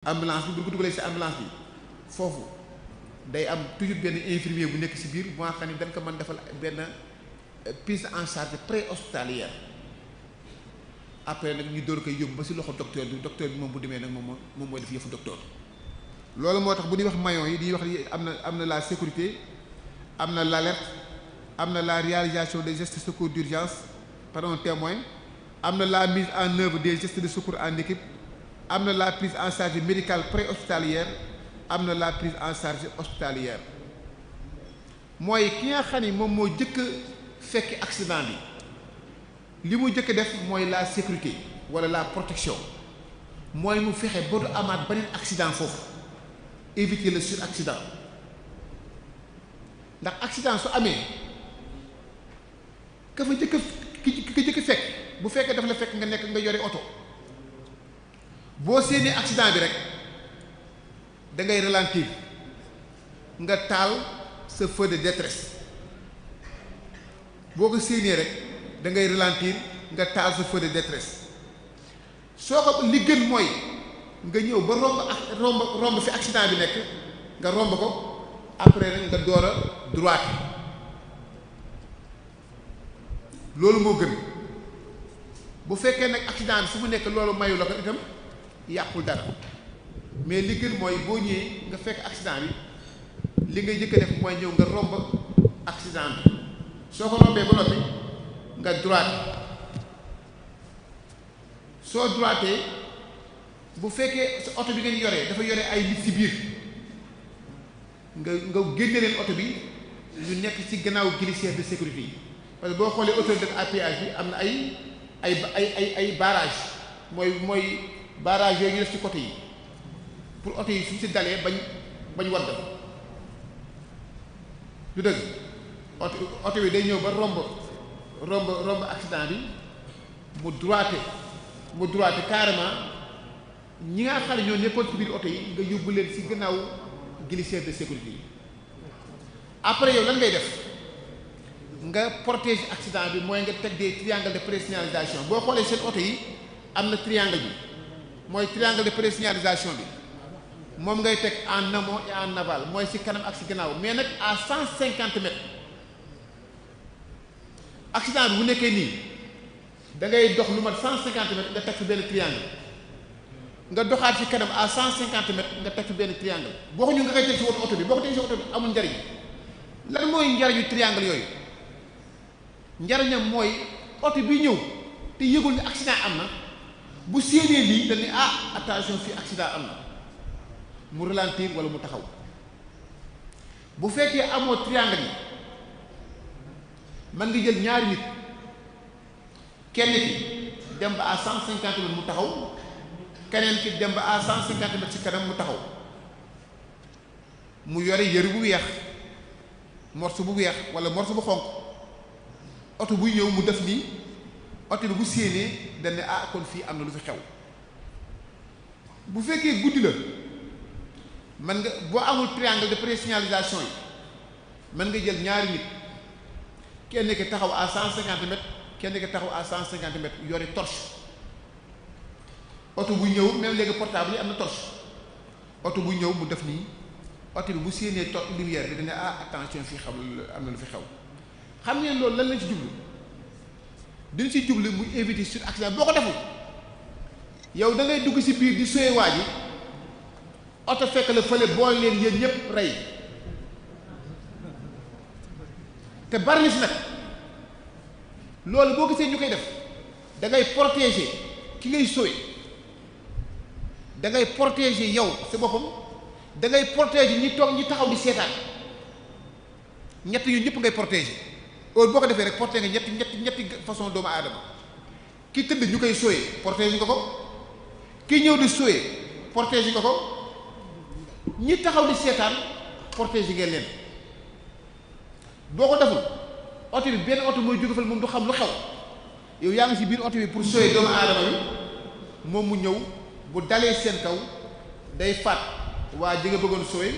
ambulance bi bu ko dugalee ci ambulance bi foofu day am toujours benn infirmier bu nekk ci biir bu nga xam ne dañ ko mën defal benn prise en charge pré-hospitalière après nag ñu door koy yóbbu ba ci loxo docteur bi moom bu demee nag moom mooy def yëfu docteur. loolu moo tax bu ñuy wax maillons yi di wax am na la sécurité am na l'alerte am na la réalisation des gestes de secours d'urgence par un témoin am na la mise en œuvre des gestes de secours en équipe. am na la prise en charge médicale pré-hospitalière am na la prise en charge hospitalière mooy ki nga xam ni moom moo jëkk fekki accident bi li mu jëkk def mooy la sécurité wala la protection mooy mu fexe ba du amaat beneen accident foofu éviter le suraccident ndax accident su amee ka fa jëkk ki jëkk fekk bu fekkee dafa la fekk nga nekk nga yore oto boo séenee accident bi rek da ngay ralentir nga taal sa feu de détresse boo ko séenee rek da ngay ralentir nga taal sa feu de détresse soo ko li gën mooy nga ñëw ba romb fi accident bi nekk nga romb ko après rek nga door a droite loolu moo gën bu fekkee nag accident bi fu mu nekk loolu mayu la ko itam yàqul dara mais li gën mooy boo ñëwee nga fekk accident bi li ngay jëkk def mooy ñëw nga romb accident bi soo ko rombee ba noppi nga droite soo droitee bu fekkee sa oto bi ngeen yoree dafa yore ay nit ci biir nga génne leen oto bi ñu nekk ci gannaaw glissière de sécurité yi parce que boo xoolee autorité à péage bi am na ay barrage mooy barrage yooyu ñu def ci côté yi pour oto yi suñ si dalee bañ wadd du dëgg oto bi day ñëw ba romb accident bi mu droité carrément ñi nga xam ne ñoo nekkoon ci biir oto yi nga yóbbu leen ci gannaaw glissière de sécurité yi après yow lan ngay def nga protéger accident bi mooy nga teg des triangles de présignalisation boo xoolee seen oto yi am na triangle bi mooy triangle de présignalisation bi moom ngay teg en amont et en aval mooy ci kanam ak ci gannaaw mais nag à 150 mètres accident bi bu nekkee nii da ngay dox lu mat 150 mètres nga teg fi benn triangle nga doxaat ci kanam à 150 mètres nga teg fi benn triangle boo ko ñu nga koy teg ci oto bi boo ko teg ci oto bi amul njariñ lan mooy njariñu triangle yooyu njariñam mooy oto bi ñëw te yëgul ne accident am na bu séenee lii dañ ne attention fii accident am na mu ralentir wala mu taxaw bu fekkee amoo triangle yi mën nga jël ñaari nit kenn ki dem ba à 150 mètres mu taxaw keneen ki dem ba à 150 mètres ci kanam mu taxaw mu yore yëre bu weex morceau bu weex wala morceau bu xonq oto buy ñëw mu def nii oto bi bu séenee dañ ne kon fii am na lu fi xew bu fekkee guddi la mën nga boo amul triangle de présignalisation yi mën nga jël ñaari nit kenn ki taxaw à 150 mètres kenn ki taxaw à 150 mètres yore torche oto bu ñëw même léegi portable yi am na torche oto bu ñëw mu def nii oto bi bu séenee lumière bi dañ ne attention fii am na lu fi xew xam ngeen loolu lan lañ ci jublu dañ ci jublu muy éviter sur accident boo ko deful yow da ngay dugg ci biir di soye waa ji oto fekk la fële bool leen yéen ñëpp rey te bari na si nag loolu boo gisee ñu koy def da ngay protéger ki ngay sowe da ngay protéger yow sa boppam da ngay protéger ñi toog ñi taxaw di seetaan ñett yu ñëpp ngay protéger loolu boo ko defee rek protéger nga ñetti façon doomu aadama ki tëdd ñu koy sowe protéger nga ko ki ñëw di sowe protéger nga ko ñi taxaw di seetaan protéger ngeen leen boo ko deful oto bi benn oto mooy jóge fal moom du xam lu xew yow yaa ngi ci biir oto bi pour sowe doomu aadama bi moom mu ñëw bu dalee seen kaw day faat waa ji nga bëggoon sowe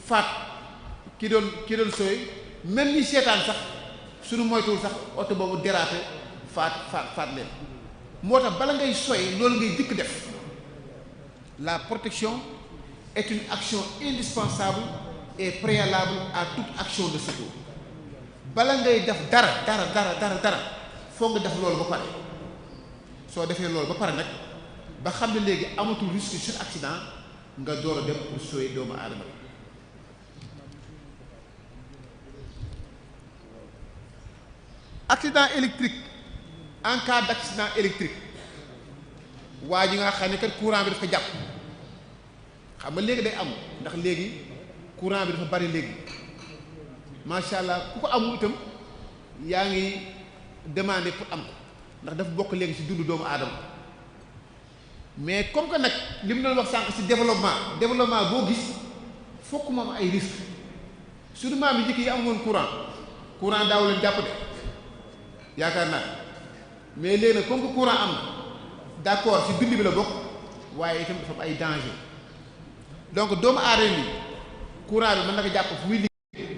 faat ki doon sowe même ñi seetaan sax suñu moytuwul sax oto boobu déraper faat leen moo tax bala ngay sowe loolu ngay jëkk def la protection est une action indispensable et préalable à toute action de secours. bala ngay def dara foog nga def loolu ba pare soo defee loolu ba pare nag ba xam ne léegi amatul risque sur accident nga door a dem pour sauver doomu aadama. accident électrique, en cas d'accident électrique waa ji nga xam ne kat courant bi dafa jàpp xam nga léegi day am ndax léegi courant bi dafa bari léegi macha allah ku ko amul itam yaa ngi demander pour am ko ndax dafa bokk léegi ci dundu doomu aadama. mais comme que nag li mu doon wax sànq ci développement boo gis fokk mu am ay risques surtout maam yi njëkk yi amoon courant daaw leen jàpp de yaakaar naa mais léegi nag comme que courant am na d'accord ci dund bi la bokk waaye itam dafa am ay danger donc doomu aadama bi courant bi mën na ko jàpp fu muy liggéey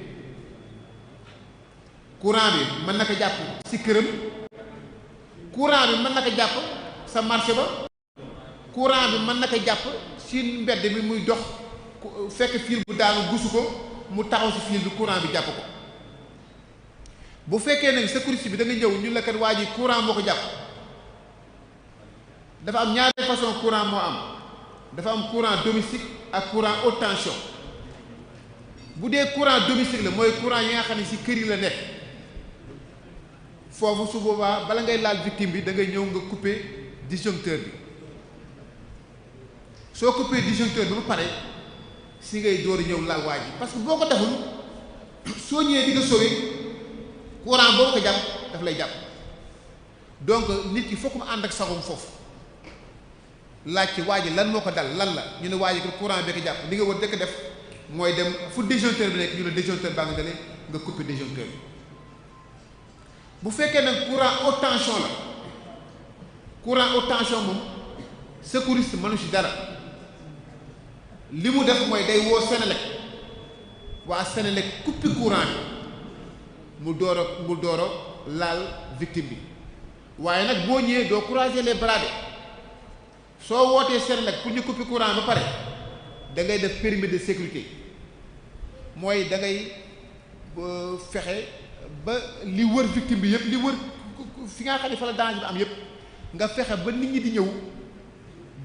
courant bi mën na ko jàpp ci këram courant bi mën na ko jàpp sa marché ba. courant bi mën na ko jàpp ci mbedd mi muy dox fekk fil bu daanu gusu ko mu taxaw ci fil bi courant bi jàpp ko bu fekkee nag sécurité bi da nga ñëw ñu la kat waa ji courant moo ko jàpp dafa am ñaari façon courant moo am dafa am courant domestique ak courant haute tension. bu dee courant domestique la mooy courant yi nga xam ne ci kër yi la nekk foofu su boobaa bala ngay laal victime bi da ngay ñëw nga couper disjoncteur bi. soo coupé disjoncteur bi ba pare si ngay door ñëw laal waa ji parce que boo ko deful soo ñëwee di nga sauver courant boo ko jàpp daf lay jàpp donc nit ki fokk mu ànd ak sagom foofu laaj ci waa ji lan moo ko dal lan la ñu ne waa ji courant bi ko jàpp li nga war dëkk def mooy dem fu disjoncteur bi nekk ñu ne disjoncteur baa nga dale nga coupé disjoncteur bi. bu fekkee nag courant haute tension la courant haute tension moom secouriste mënu ci dara. li mu def mooy day woo Senelec waa Senelec coupé courant bi mu door a laal victime bi waaye nag boo ñëwee doo croiser les bras soo wootee Senelec pour ñu coupé courant ba pare da ngay def périmètre de sécurité mooy da ngay fexe ba li wër victime bi yëpp li wër fi nga xam ne fa la danger bi am yëpp nga fexe ba nit ñi di ñëw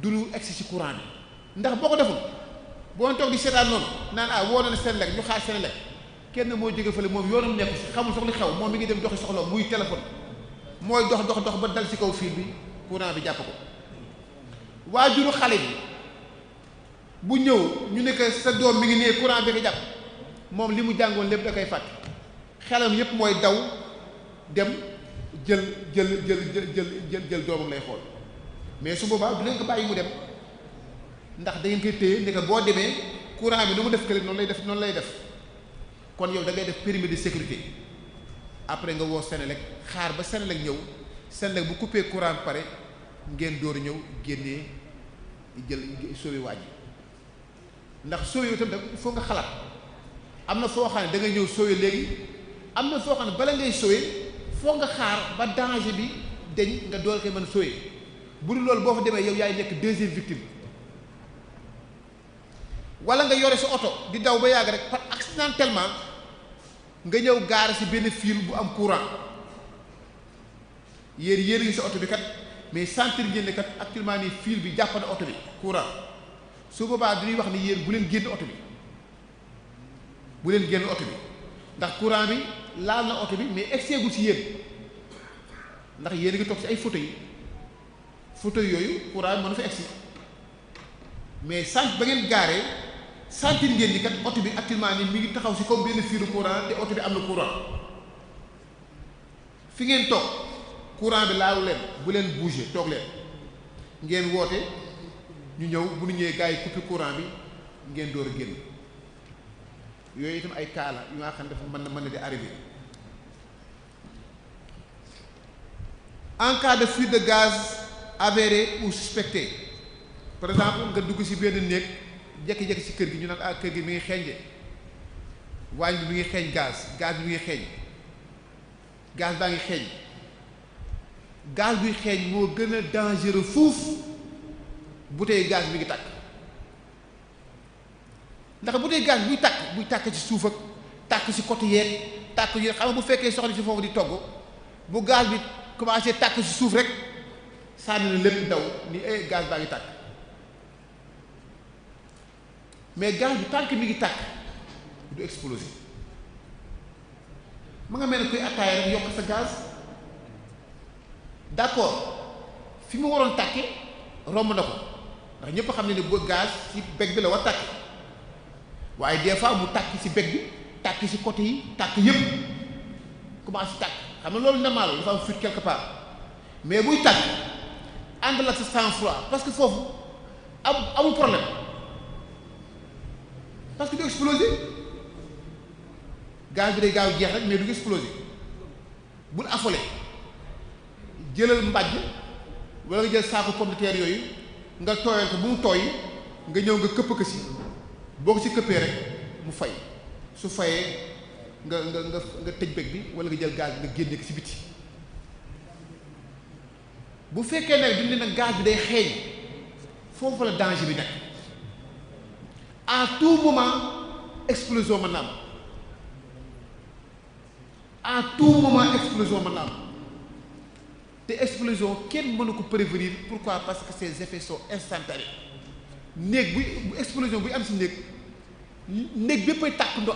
duñu egsi ci courant bi ndax boo ko deful. boo toog di seetaan noonu naan woo na ne Senelec ñu xaar Senelec kenn moo jóge fële moom yoonam nekk si xamul sax li xew moom mi ngi dem doxi soxla muy téléphone mooy dox ba dal ci kaw fil bi courant bi jàpp ko. waajuru xale bi bu ñëw ñu ne que sa doom mi ngi nee courant bi ko jàpp moom li mu jàngoon lépp da koy fàtte xelam yépp mooy daw dem jël doomam lay xool mais su boobaa du leen ko bàyyi mu dem. ndax da ngeen koy téye ne boo demee courant bi nu mu def kële noonu lay def kon yow da ngay def périmètre de sécurité après nga woo Senelec xaar ba Senelec ñëw Senelec bu coupé courant bi pare ngeen door ñëw génnee jël sauver waa ji ndax sauver yow tamit il faut nga xalaat am na foo xam ne da ngay ñëw sauver léegi am na foo xam ne bala ngay sauver foo nga xaar ba danger bi deñ nga door koy mën sauver bu dul loolu boo fa demee yow yaay nekk deuxième victime. wala nga yore sa oto di daw ba yàgg rek par accidentellement nga ñëw gaare ci benn fil bu am courant yéen ngi sa oto bi kat mais sentir ngeen ne kat actuellement nii fil bi jàpp na oto bi courant su boobaa dañuy wax ni yéen bu leen génn oto bi ndax courant bi laal na oto bi mais egseegul ci yéen ndax yéen a ngi toog ci ay fauteuil yooyu courant bi mën na fa egsi mais sant ba ngeen gaaree sentir ngeen ni kat oto bi actuellement nii mi ngi taxaw ci comme benn fiiru courant te oto bi am na courant fi ngeen toog courant bi laalu leen bu leen bouger toog leen ngeen woote ñu ñëw bu ñu ñëwee gars yi coupé courant bi ngeen door a génn yooyu itam ay cas la yu nga xam ne dafa mën na di arrivé. En cas de fuite de gaz avéré ou suspecté par exemple nga dugg ci benn néeg jékki-jékki ci kër gi ñu naan kër gi mi ngi xeeñ de waañ bi mi ngi xeeñ gaz bi mi ngi xeeñ gaz baa ngi xeeñ gaz buy xeeñ moo gën a dangereux fuuf bouteille gaz mi ngi tàkk ndax bu dee gaz buy tàkk ci suuf ak tàkk ci côté yeeg tàkk yi xam nga bu fekkee soxna si foofu di togg bu gaz bi commencé tàkk ci suuf rek sànni na lépp daw ni gaz baa ngi tàkk mais gaz bi tànk mi ngi tàkk du exploser ma nga mel ne kuy attaaya rek yokk sa gaz d'accord fi mu waroon tàkke romb na ko ndax ñëpp xam ne bu gaz ci beg bi la war tàkk waaye des fois mu tàkk ci beg bi tàkk ci côté yi tàkk yëpp commencé tàkk xam nga loolu normal la dafa am fuite quelque part mais buy tàkk ànd la sa sang-froid parce que foofu amul problème parce que du exploser gaz bi day gaaw jeex rek mais du exploser bul affolé jëlal mbàjj wala nga jël saako pomme de terre yooyu nga tooyal ko bu mu tooy nga ñëw nga këpp ko si boo ko si këppee rek mu fay su fayee nga tëj bég bi wala nga jël gaz bi nga génne ko si biti bu fekkee nag duñ ne nag gaz bi day xeeñ foofu la danger bi nekk à tout moment explosion mën na am à tout moment explosion mën na am te explosion kenn mënu ko prévenir pourquoi parce que ces effets sont instantanés néeg bu explosion buy am si néeg bépp ay tàkkandoo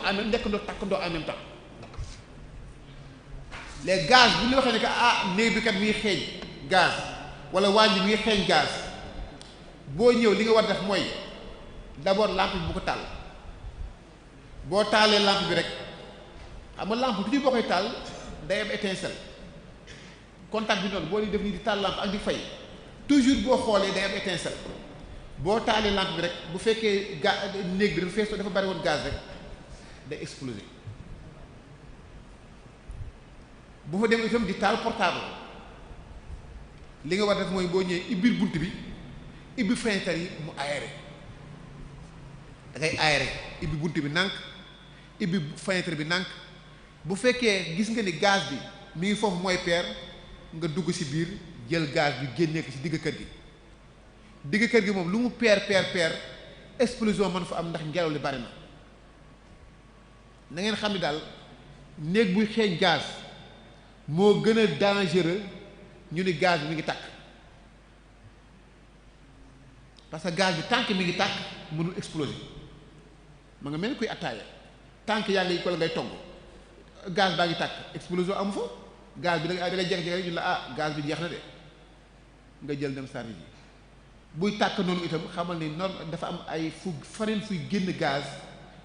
tàkkandoo en même temps les gaz bu ñu waxee ne que néeg bi kat muy xeeñ gaz wala wàññi muy xeeñ gaz boo ñëw li nga war def mooy d'abord lampe bi bu ko taal boo taalee lampe bi rek xam nga lampe toujours boo koy taal day am étincelle contact bi noonu boo di def nii di taal lampe ak di fay toujours boo xoolee day am étincelle boo taalee lampe bi rek bu fekkee néeg bi dafa bari woon gaz rek day exploser bu fa dem itam di taal portable li nga war def mooy boo ñëwee ibbil bunt bi ibbi fenêtre yi mu aéré da ngay aéré ibbi bunt bi nànk ibbi fenêtre bi nànk bu fekkee gis nga ni gaz bi mi ngi foofu mooy peer nga dugg ci biir jël gaz bi génnee ko ci digg kër gi moom lu mu peer explosion mën fa am ndax ngelaw li bari na ngeen xam ne daal néeg buy xeeñ gaz moo gën a dangereux ñu ni gaz bi mi ngi tàkk parce que gaz bi tànk mi ngi tàkk mënul exploser ma nga mel ni kuy attaaya tànk yaa ngi ko la ngay togg gaz baa ngi tàkk explosion amu fa gaz bi da ngay jekk-jekk ñu la gaz bi jeex na de nga jël dem sarri ji buy tàkk noonu itam xamal ni dafa am ay faneen fuy génn gaz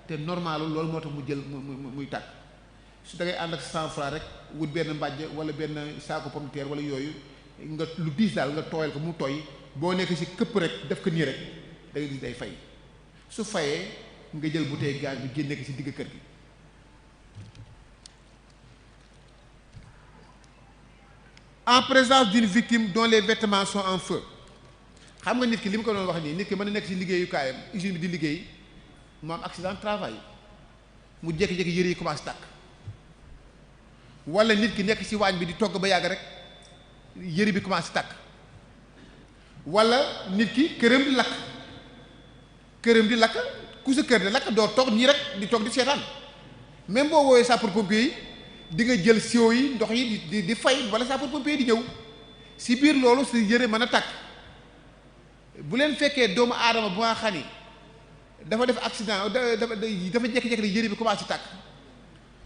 te normalu loolu moo tax mu jël muy tàkk su da ngay ànd ak sang-froid rek wut benn mbàjj wala benn saako pomme de terre wala yooyu nga lu diis daal nga tooyal ko mu tooy boo nekk ci këpp rek def ko nii rek da ngay gis day fay su fayee nga jël bouteille gaz bi génne ko ci digg kër gi en présence d'une victime dont les vêtements sont en feu xam nga nit ki li mu ko doon wax nii nit ki mën na nekk ci liggéeyukaayam usine bi di liggéey mu am accident de travail mu jékki-jékki yëre yi commencé tàkk wala nit ki nekk ci waañ bi di togg ba yàgg rek yëre bi commencé tàkk wala nit ki këram di lakk ku sa kër di lakk doo toog nii rek di toog di seetaan même boo woowee sapeurs-pompiers yi di nga jël siwo yi ndox yi di fay wala sapeurs-pompiers di ñëw ci biir loolu si yëre mën a tàkk bu leen fekkee doomu aadama bu nga xam ni dafa def accident dafa jékki-jékki yëre bi commencé tàkk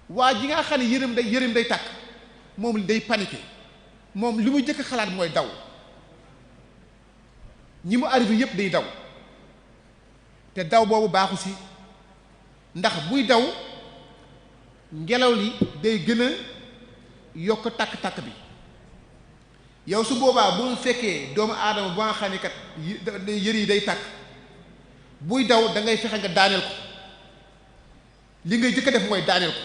waa ji nga xam ne yërëm day tàkk moom day paniqué moom li mu jëkk xalaat mooy daw ñi mu arrivé yëpp day daw te daw boobu baaxu ci ndax buy daw ngelaw li day gën a yokk tàkk-tàkk bi yow su boobaa bu fekkee doomu aadama bu nga xam ne kat yëre yi day tàkk buy daw da ngay fexe nga daaneel ko li ngay jëkk a def mooy daaneel ko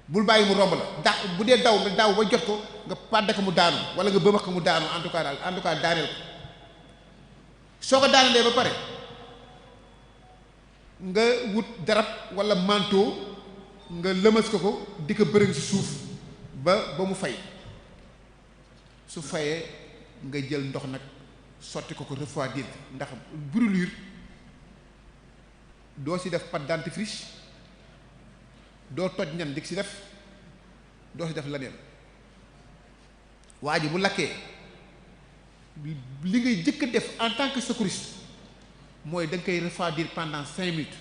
bul bàyyi mu romb la ndax bu dee daw nga daw ba jot ko nga pàdd ko mu daanu wala nga bëmax ko mu daanu en tout cas daaneel ko soo ko daanelee ba pare nga wut darab wala manteau nga lëmas ko di ko bërëng ci suuf ba mu fay su fayee nga jël ndox nag sotti ko refroidir ndax brûlure doo si def pâte dentifrice doo toj ñan di si def doo si def leneen waa ji bu lakkee li ngay jëkk def en tant que secouriste mooy da nga koy refroidir pendant 5 minutes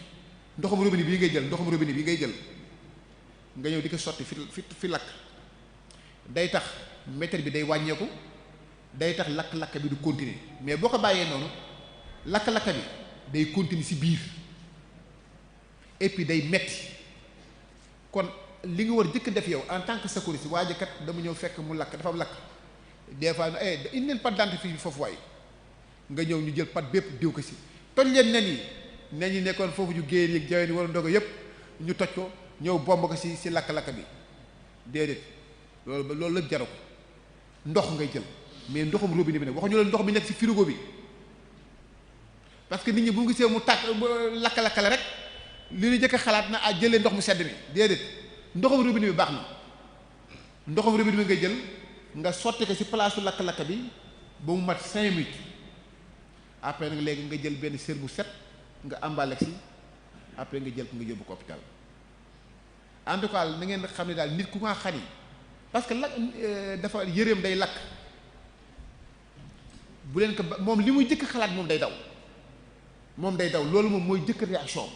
ndoxum robinet bii ngay jël ndoxum robinet bii ngay jël nga ñëw di ko sotti fi lakk day tax méthode bi day wàññeeku day tax lakk-lakk bi du continuer mais boo ko bàyyee noonu lakk-lakk bi day continuer ci biir et puis day metti kon li nga war jëkk def yow en tant que secouriste waa ji kat dama ñëw fekk mu lakk dafa am lakk des fois indi leen pâte dentifrice bi foofu waay nga ñëw ñu jël pâte bépp diw ko ci toj leen nen yi nekkoon foofu ñu géer yi jawee ni war a ndogo yépp ñu toj ko ñëw bomb ko ci lakk-lakk bi déedéet loolu lépp jaru ko ndox ngay jël mais ndoxum robinet bi nag waxuñu la ndox mi nekk ci frigo bi parce que nit ñi bu ngi gisee mu tàkk lakk-lakk la rek li ñu jëkk xalaat na jëlee ndox mu sedd mi déedéet ndoxum robinet bi baax na ndoxum robinet bi ngay jël nga sotti ko ci place su lakk-lakk bi ba mu mat 5 minutes après nag léegi nga jël benn sër bu set nga emballé ci après nga jël ko nga yóbbu ko hôpital en tout cas na ngeen xam ne daal nit ku nga xani parce que lakk dafa yëreem day lakk bu leen ko moom li muy jëkk xalaat moom day daw loolu moom mooy jëkk réaction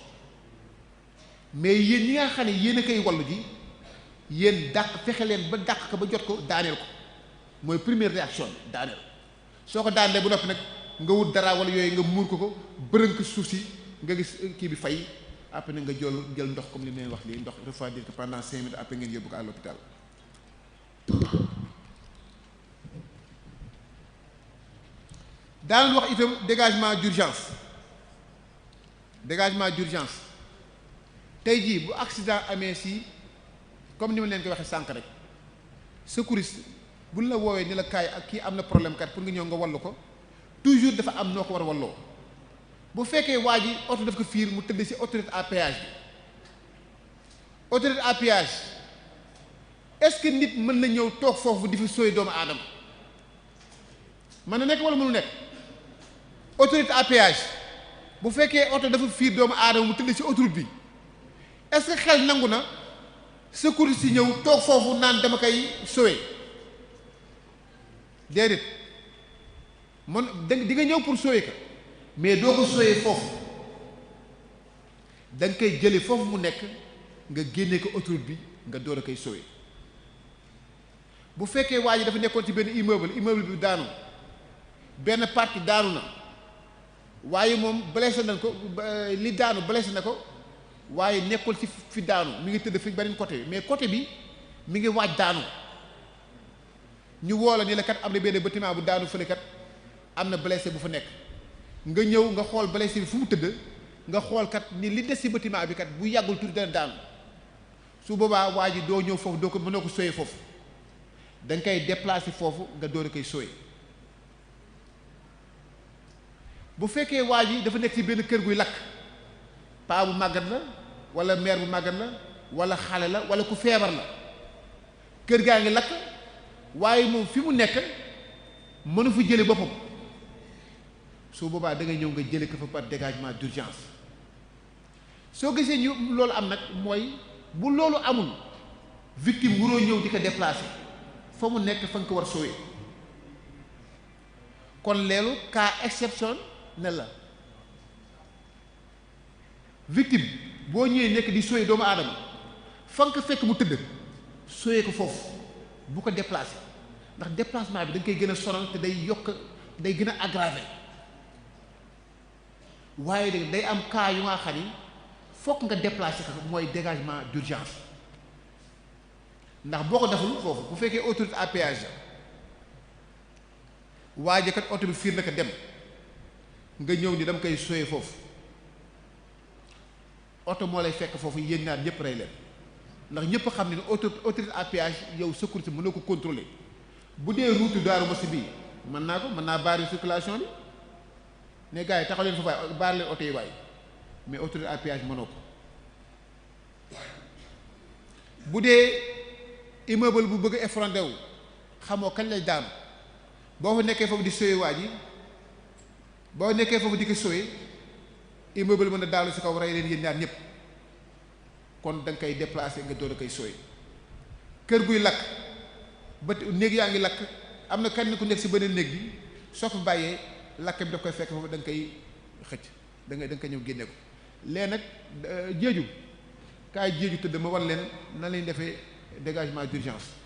mais yéen ñi nga xam ne yéen a koy wallu ji yéen dàq fexe leen ba dàq ko ba jot ko daaneel ko mooy première réaction bi daaneel soo ko daanelee bu noppi nag nga wut dara wala yooyu nga muur ko bërënk suuf si nga gis kii bi fay après nag nga jël ndox comme li ma leen wax lii ndox refroidir ko pendant 5 minutes après ngeen yóbbu ko à l'hôpital daanal wax itam dégagement d'urgence tey jii bu accident amee si comme ni ma leen ko waxee sànq rek secouriste buñ la woowee ni la kaay ak kii am na problème kat pour nga ñëw nga wallu ko toujours dafa am noo ko war a walloo bu fekkee waa ji oto daf ko fiir mu tëdd ci autorité à péage bi autorité à péage est-ce que nit mën na ñëw toog foofu di fi sooy doomu aadama mën na nekk wala mënu nekk autorité à péage bu fekkee oto dafa fiir doomu aadama mu tëdd ci autoroute bi est-ce que xel nangu na secours si ñëw toog foofu naan dama koy sooy déedéet man di nga ñëw pour sooy ka mais doo ko sooyee foofu da nga koy jële foofu mu nekk nga génne ko autoroute bi nga door a koy sooyee bu fekkee waa ji dafa nekkoon ci benn immeuble bi daanu benn partie daanu na waaye moom blessé nañ ko li daanu blessé na ko waaye nekkul ci fi daanu mi ngi tëdd fi beneen côté bi mais côté bi mi ngi waaj daanu ñu woo la ni la kat am na benn bâtiment bu daanu fële kat am na blessé bu fa nekk nga ñëw nga xool blessé bi fu mu tëdd nga xool kat ni li des ci bâtiment bi kat bu yàggul tuuti dana daanu su boobaa waa ji doo ñëw foofu doo ko mënoo ko sooyee foofu da nga koy déplacer foofu nga door a koy sooyee bu fekkee waa ji dafa nekk ci benn kër guy lakk paa bu màggat la wala mère bu màggat la wala xale la wala ku feebar la kër gaa ngi lakk waaye moom fi mu nekk mënu fa jële boppam su boobaa da ngay ñëw nga jële ko fa par dégagement d'urgence soo gisee ñu loolu am nag mooy bu loolu amul victime wuroo ñëw di ko déplacer fa mu nekk fa nga ko war sowee kon leelu cas exception ne la victime boo ñëwee nekk di sowee doomu aadama fa nga ko fekk mu tëdd sowee ko foofu bu ko déplacer ndax déplacement bi da nga koy gën a sonal te day yokk day gën a aggravé waaye de day am cas yu nga xam ni fokk nga déplacer ko mooy dégagement d'urgence ndax boo ko deful foofu bu fekkee autorité à péage waaye kat oto bi fiir na ko dem nga ñëw ni dama koy sooyee foofu oto moo lay fekk foofu yéen ñaar ñëpp rey leen ndax ñëpp xam ne autorité à péage yow sécurité mënoo ko contrôler bu dee route Darou Moukhty bii mën naa barrer circulation bi ne gars yi taxaw leen fa waay baar leen oto yi waay mais autorité à péage mënoo ko bu dee immeuble bu bëgg a effondré wu xamoo kañ lay daanu boo fa nekkee foofu di sooyee waa ji boo nekkee foofu di ko sooyee immeuble mën a daanu si kaw rey leen yéen ñaar ñëpp kon da nga koy déplacer nga door a koy sooy kër guy lakk ba néeg yaa ngi lakk am na kenn ku nekk si beneen néeg bi soo ko bàyyee lakk bi daf koy fekk foofu da nga koy xëcc da nga koy ñëw génne ko léegi nag jéeju kaay jéeju tëdd ma wan leen nan lañ defee dégagement d'urgence.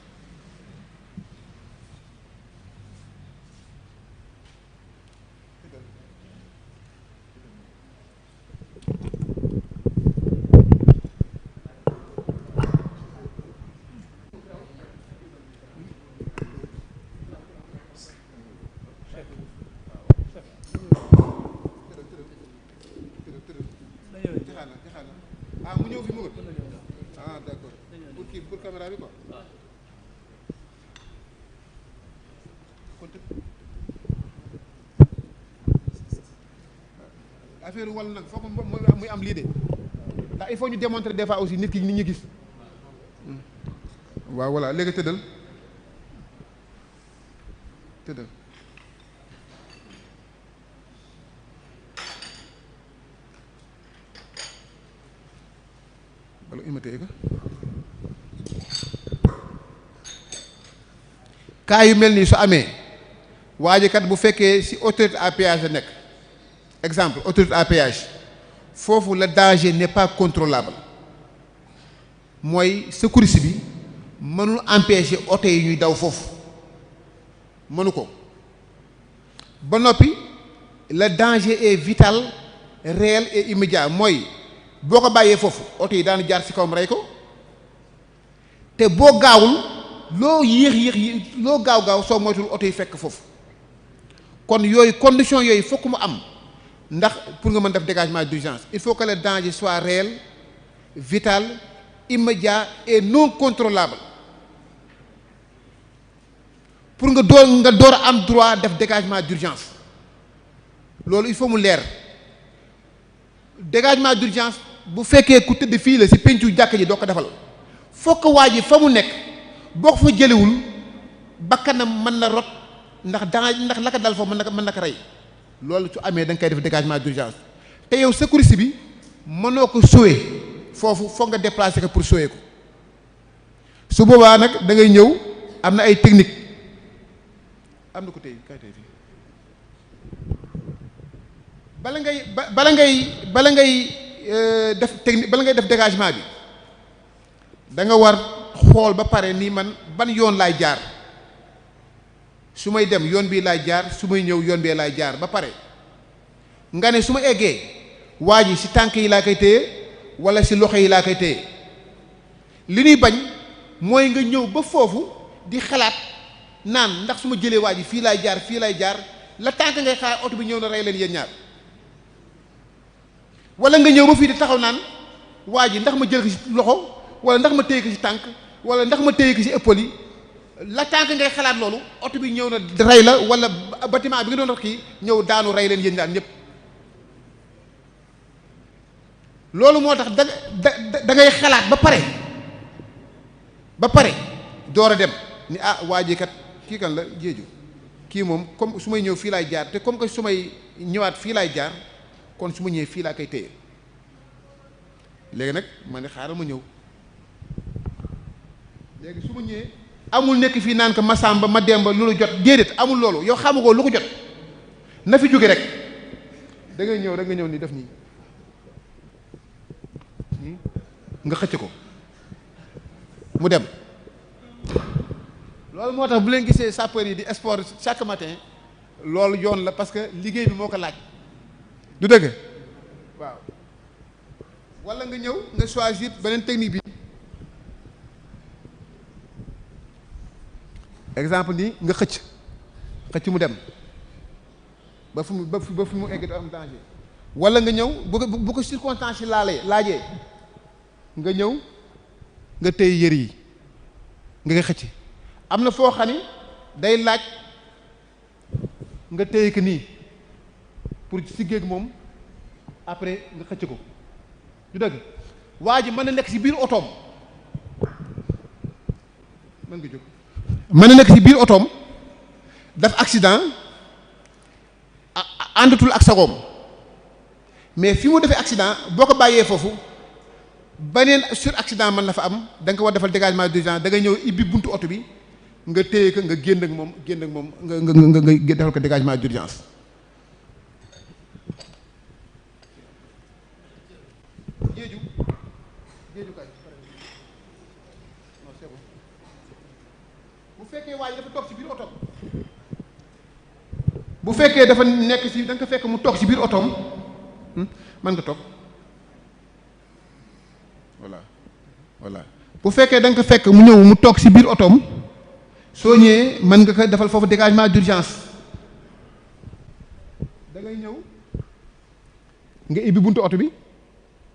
mu ñëw fi mu ngi d'accord pour caméra bi quoi affaire wàll nag foog muy am lii de ndax il faut ñu démontrer des fois aussi nit ñi gis waaw voilà léegi tëddal wala imité ka cas yu mel nii su amee waa ji kat bu fekkee ci autorité à péage la nekk exemple autorité à péage foofu le danger n'est pas contrôlable mooy secouriste bi mënul empêcher oto yi ñuy daw foofu mënu ko ba noppi le danger est vital réel et immédiat mooy boo ko bàyyee foofu oto yi daanu jaar ci kawam rey ko te boo gaawul loo yéex loo gaaw soo moytul oto yi fekk foofu kon yooyu condition yooyu fokk mu am ndax pour nga mën def dégagement d'urgence il faut que le danger soit réel vital immédiat et non contrôlable pour nga door a am droit def dégagement d'urgence loolu il faut mu leer dégagement d'urgence bu fekkee ku tëdd fii la ci pencu jàkk ji doo ko defal fokk waa ji fa mu nekk boo ko fa jëlewul bakkanam mën na rot ndax la ko dal foofu mën na ko rey loolu su amee da nga koy def dégagement d'urgence te yow secouriste bi mënoo ko sauver foofu foog nga déplacer ko pour sauver ko su boobaa nag da ngay ñëw am na ay technique am na ko tey kay tey fii bala ngay def technique bala ngay def dégagement bi da nga war xool ba pare nii man ban yoon laay jaar su may dem yoon bii laay jaar su may ñëw yoon bee laay jaar ba pare nga ne su ma eggee waa ji ci tànk yi laa koy téye walla ci loxo yi laa koy téye li ñuy bañ mooy nga ñëw ba foofu di xalaat naan ndax su ma jëlee waa ji fii laay jaar la tànk ngay xaar oto bi ñëw na rey leen yéen ñaar walla nga ñëw ba fii di taxaw naan waa ji ndax ma jël ko ci loxo walla ndax ma téye ko ci tànk walla ndax ma téye ko ci épaule yi la tànk ngay xalaat loolu oto bi ñëw na rey la walla bâtiment bi nga doon kii ñëw daanu rey leen yéen ñaar ñëpp loolu moo tax da ngay xalaat ba pare door a dem ni waa ji kat kii kan la jéeju kii moom comme su may ñëw fii laay jaar te comme que su may ñëwaat fii laay jaar kon su ma ñëwee fii laa koy téye léegi nag ma ne xaaral ma ñëw léegi su ma ñëwee amul nekk fii naan ko ma sàmba ma demba lu jot déedéet amul loolu yow xamugoo lu ko jot na fi jóge rek da ngay ñëw rek nga ñëw ni def nii nga xëcc ko mu dem loolu moo tax bu leen gisee sapeur yi di sport chaque matin loolu yoon la parce que liggéey bi moo ko laaj du dëgg waaw walla nga ñëw nga choisir beneen technique bi exemple nii nga xëcc mu dem ba fu mu egg du am danger walla nga ñëw bu ko circonstance yi laajee nga ñëw nga téye yër yi nga xëcc am na foo xam ni day laaj nga téye ko nii pour si géej moom après nga xëcc ko du dëgg waa ji mën na nekk ci biir otoom mën nga jóg mën na nekk ci biir otoom daf accident àndatul ak sagoom mais fi mu defee accident boo ko bàyyee foofu beneen sur accident mën na fa am da nga ko war defal dégagement d'urgence da ngay ñëw ibbi buntu oto bi nga téye ko nga génn ak moom nga defal ko dégagement d'urgence. bu fekkee waa ji dafa toog ci biir otoom bu fekkee dafa nekk ci da nga ko fekk mu toog ci biir otoom mën nga toog voilà bu fekkee da nga ko fekk mu ñëw mu toog ci biir otoom soo ñëwee mën nga ko defal foofu dégagement d'urgence da ngay ñëw nga ibbi buntu oto bi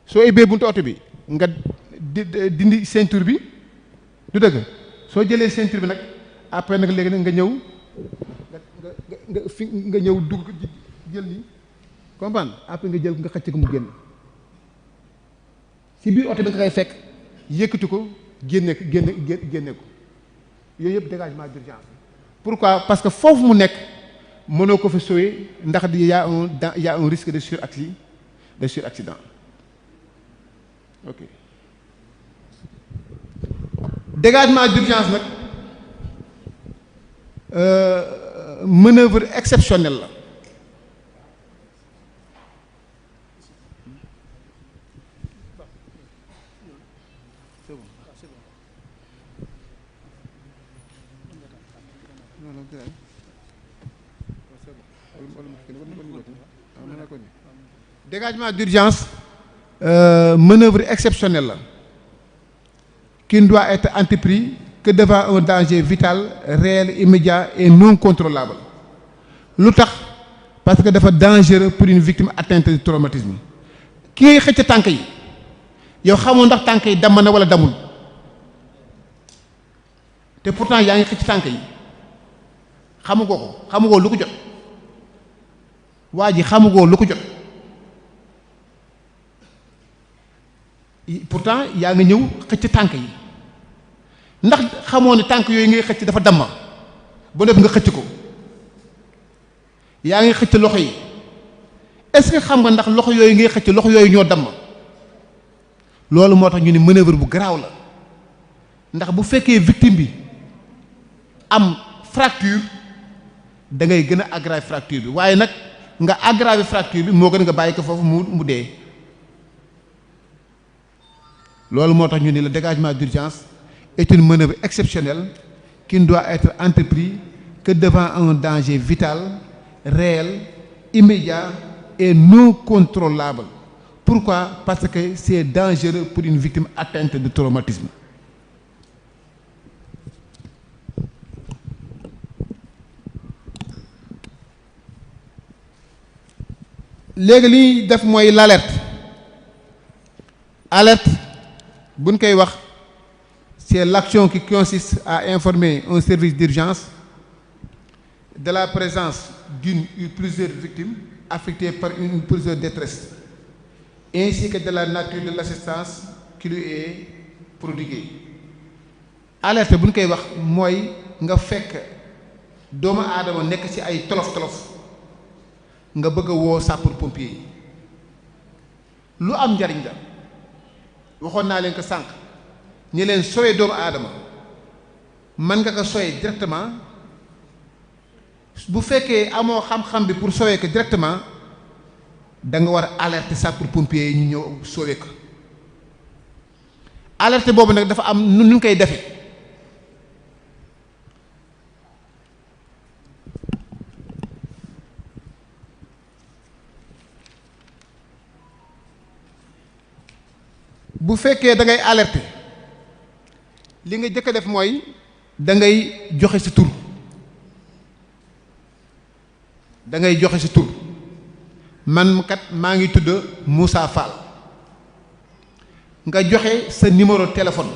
soo ibbee buntu oto bi nga dindi ceinture bi du dëgg soo jëlee ceinture bi nag après nag léegi nag nga ñëw nga ñëw dugg jël ni comprendre après nga jël nga xëcc ko mu génn ci biir oto bi nga koy fekk yëkkati ko génne ko yooyu yëpp dégagement d'urgence. Pourquoi? Parce que foofu mu nekk mënoo ko fa sauver ndax y a un risque de suraccident. Ok. Dégagement d'urgence nag manœuvre exceptionnelle la. Dégagement d'urgence manœuvre exceptionnelle la qui ne doit être entrepris que devant un danger vital réel immédiat et non contrôlable. Lu tax parce que dafa dangereux pour une victime atteinte de traumatisme. ki ngay xëcc tànk yi yow xamoo ndax tànk yi damm na wala damul te pourtant yaa ngi xëcc tànk yi xamugoo lu ko jot waa ji xamugoo lu ko jot pourtant yaa ngi ñëw xëcc tànk yi ndax xamoo ne tànk yooyu ngay xëcc dafa damma ba def nga xëcc ko yaa ngi xëcc loxo yi est-ce que xam nga ndax loxo yooyu ngay xëcc loxo yooyu ñoo damm loolu moo tax ñu ne manœuvre bu garaaw la ndax bu fekkee victime bi am fracture da ngay gën a aggraver fracture bi waaye nag nga aggraver fracture bi moo gën nga bàyyi ko foofu mu dee loolu moo tax ñu ne le dégagement d'urgence est une manœuvre exceptionnelle qui ne doit être entreprise que devant un danger vital, réel, immédiat et non contrôlable. Pourquoi? Parce que c'est dangereux pour une victime atteinte de traumatisme. léegi li ñuy def mooy l'alerte buñ koy wax c'est l'action qui consiste à informer un service d'urgence de la présence d'une ou plusieurs victimes affectées par une ou plusieurs détresses ainsi que de la nature de l'assistance qui lui est prodiguée. Alerte bu ñu koy wax mooy nga fekk doomu aadama nekk ci ay tolof-tolof nga bëgg a woo sapeur-pompier yi lu am njariñ la waxoon naa leen ko sànq ñi leen sowee doomu aadama mën nga ko sowee directement bu fekkee amoo xam-xam bi pour sowee ko directement da nga war a alerter sapeur-pompier yi ñu ñëw sowee ko alerte boobu nag dafa am nu ñu koy defee bu fekkee da ngay alerter li nga jëkk a def mooy da ngay joxe sa tur man kat maa ngi tudd Moussa Fall nga joxe sa numéro téléphone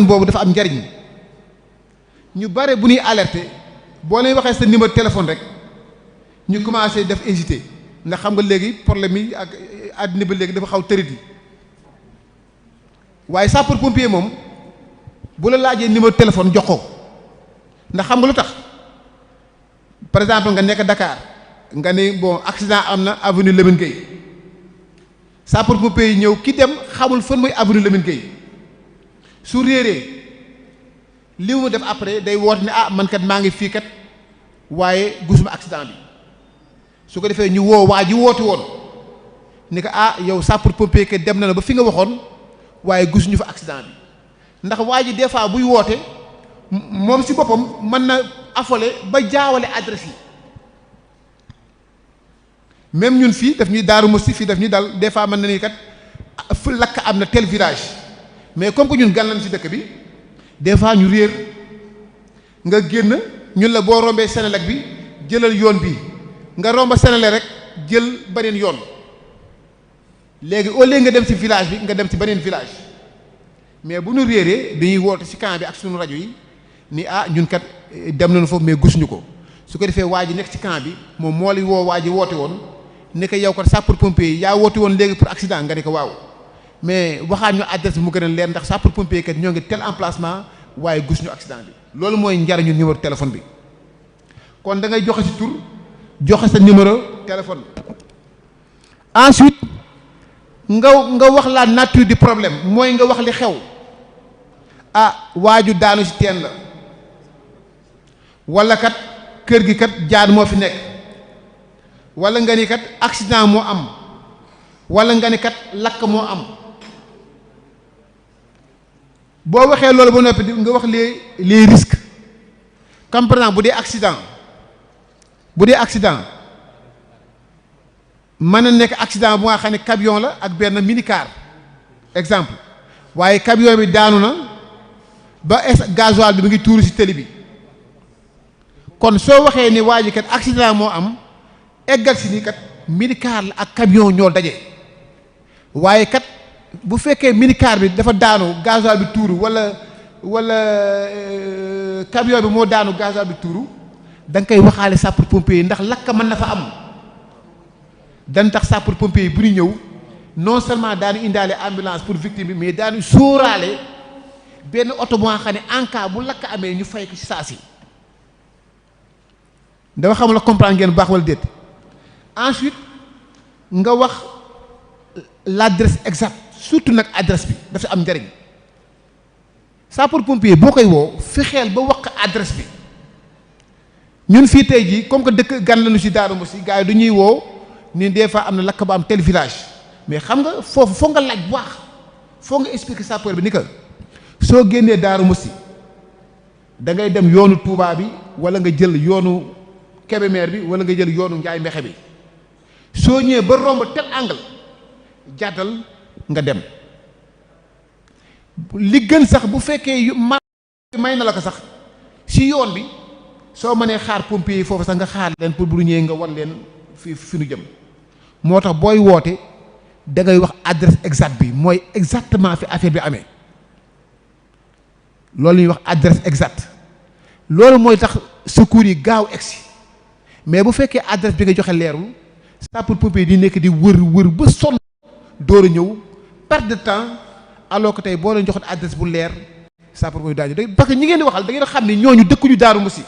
boobu dafa am njariñ ñu bare bu ñuy alerter boo leen waxee sa numéro téléphone rek ñu commencé def hésiter ndax xam nga léegi problème yi ak àddina ba léegi dafa xaw tërit yi waaye sapeur-pompier moom bu la laajee numéro téléphone jox ko ndax xam nga lu tax par exemple nga nekk Dakar nga ni bon accident am na avenue Lamine Gueye sapeur-pompier yi ñëw ki dem xamul fan mooy avenue Lamine Gueye su réeree li mu def après day woote ne ah man kat maa ngi fii kat waaye gisuma accident bi su ko defee ñu woo waa ji woote woon ni ko ah yow sapeur-pompier kat dem na la ba fi nga waxoon waaye gisuñu fa accident bi ndax waa ji des fois buy woote moom si boppam mën na affolé ba jaawale adresse yi même ñun fii daf ñuy Daaru Musti fii daf ñuy dal des fois mën na ni kat fu lakk am na tel village mais comme que ñun gan lañ si dëkk bi des fois ñu réer nga génn ñun la boo rombee Senelec bi jëlal yoon bi nga romba Senelec rek jël beneen yoon léegi au lieu nga dem ci village bi nga dem ci beneen village mais bu ñu réeree dañuy woote ci camp bi ak suñu rajo yi ni ah ñun kat dem nañu foofu mais gisuñu ko su ko defee waa ji nekk ci camp bi moom moo lay woo waa ji woote woon ne ko yow kat sapeur-pompier yi yaa woote woon léegi pour accident nga ne ko waaw mais waxaat ñu adresse bi mu gën a leer ndax sapeur-pompier kat ñoo ngi tel emplacement waaye gisuñu accident bi loolu mooy njariñu numéro téléphone bi kon da ngay joxe ci tur joxe sa numéro téléphone ensuite nga wax la nature du problème mooy nga wax li xew ah waaju daanu ci teen la wala kat kër gi kat jaan moo fi nekk wala nga ni kat accident moo am wala nga ni kat lakk moo am boo waxee loolu ba noppi nga wax les risques comme par exemple bu dee accident mën na nekk accident bu nga xam ne camion la ak benn minicar exemple waaye camion bi daanu na ba gasoil bi mu ngi tuuru ci tëli bi kon soo waxee ni waa ji kat accident moo am eggal si ni kat minicar la ak camion ñoo daje waaye kat bu fekkee minicar bi dafa daanu gasoil bi tuuru wala camion bi moo daanu gasoil bi tuuru da nga koy waxaale sapeur-pompier yi ndax lakk mën na fa am dan tax sapeur-pompier yi bu ñu ñëw non seulement daanu indaale ambulance pour victime bi mais daanu sóoraale benn oto bu nga xam ne en cas bu lakk amee ñu fay ko ci saa si dama xamul la comprendre ngeen bu baax wala déet ensuite nga wax l'adresse exacte surtout nag adresse bi dafa am njariñ sapeur-pompier boo koy woo fexeel ba wax adresse bi ñun fii tey jii comme que dëkk gan lañu ci Darou Mouhty gars yi du ñuy woo ni des fois am na lakk ba am tel village mais xam nga foofu foo nga laaj bu baax foo nga expliquer sapeur bi ni que soo génnee Darou Mouhty da ngay dem yoonu Touba bi wala nga jël yoonu Kébémer bi wala nga jël yoonu Njaay Mbexe bi soo ñëwee ba romb tel angle jàddal nga dem li gën sax bu fekkee may na la ko sax ci yoon bi soo mënee xaar pompier yi foofu sax nga xaar leen pour bu ñëwee nga wan leen fi nu jëm moo tax booy woote da ngay wax adresse exacte bi mooy exactement fi affaire bi amee loolu ñuy wax adresse exacte loolu mooy tax secours yi gaaw egsi mais bu fekkee adresse bi nga joxe leerul sapeur-pompier di nekk di wër ba sonn door a ñëw perte de temps alors que tey boo leen joxoon adresse bu leer sapeur-pompier daaju parce que ñi ngeen di waxal da ngeen xam ne ñooñu dëkkuñu Darou Mouhty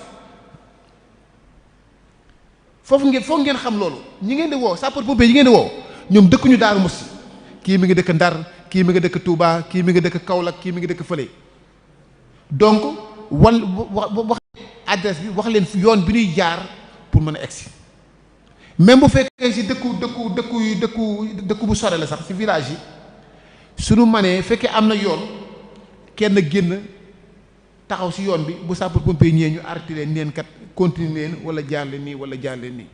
foofu ngeen xam loolu ñi ngeen di woo sapeur-pompier yi ngeen di woo ñoom dëkkuñu Darou Mouhty kii mi ngi dëkk Ndar kii mi ngi dëkk Touba kii mi ngi dëkk Kaolack kii mi ngi dëkk fële donc wax adresse bi wax leen yoon bi ñuy jaar pour mën a egsi même bu fekkee si dëkku bu sore la sax si village yi suñu manee fekkee am na yoon kenn génn taxaw si yoon bi bu sapeur-pompier ñëwee ñu arrêté leen neen kat continuer leen wala jaar leen nii wala jaar leen nii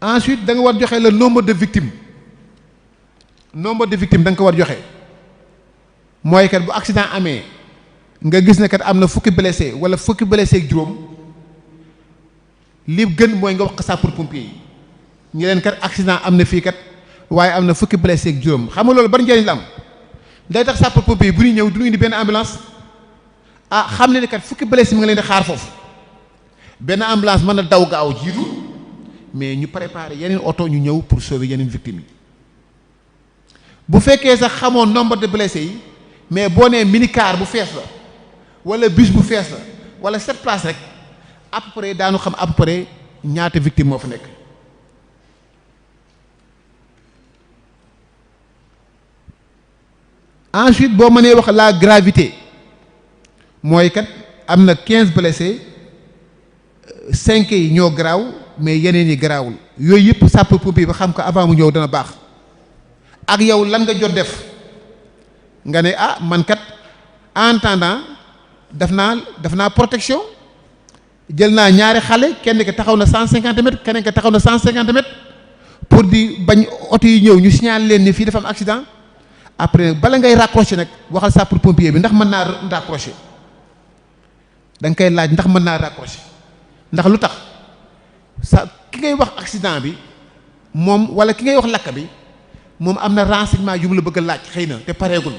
ensuite da nga war joxe le nombre de victimes da nga ko war joxe mooy kat bu accident amee nga gis ne kat am na fukki blessé wala fukki blessé ak juróom li gën mooy nga wax ko sapeur-pompier yi ñu leen kat accident am na fii kat waaye am na fukki blessé ak juróom xam nga loolu ban njëriñ la am day tax sapeur-pompier yi bu ñuy ñëw du ñu indi benn ambulance ah xam ne kat fukki blessé mi nga leen di xaar foofu benn ambulance mën na daw gaaw jiitu mais ñu préparer yeneen oto ñu ñëw pour sauver yeneen victimes yi bu fekkee sax xamoo nombre de blessés yi mais boo nee minicar bu fees la wala bus bu fees la wala 7 places rek à peu près daanu xam à peu près ñaata victime moo fa nekk. ensuite boo mënee wax la gravité mooy kat am na 15 blessés 5 yi ñoo garaaw mais yeneen yi garaawul yooyu yëpp sapeur-pompier ba xam ko avant mu ñëw dana baax. ak yow lan nga jot def nga ne ah man kat en attendant def naa protection jël naa ñaari xale kenn ki taxaw na 150 mètres keneen ki taxaw na 150 mètres pour di bañ oto yi ñëw ñu signaler leen ni fii dafa am accident. après bala ngay raccrocher nag waxal sapeur-pompier bi ndax mën naa raccrocher da nga koy laaj ndax mën naa raccrocher ndax lu tax ki ngay wax accident bi moom wala ki ngay wax lakk bi moom am na renseignement yu mu la bëgg a laaj xëy na te pareegul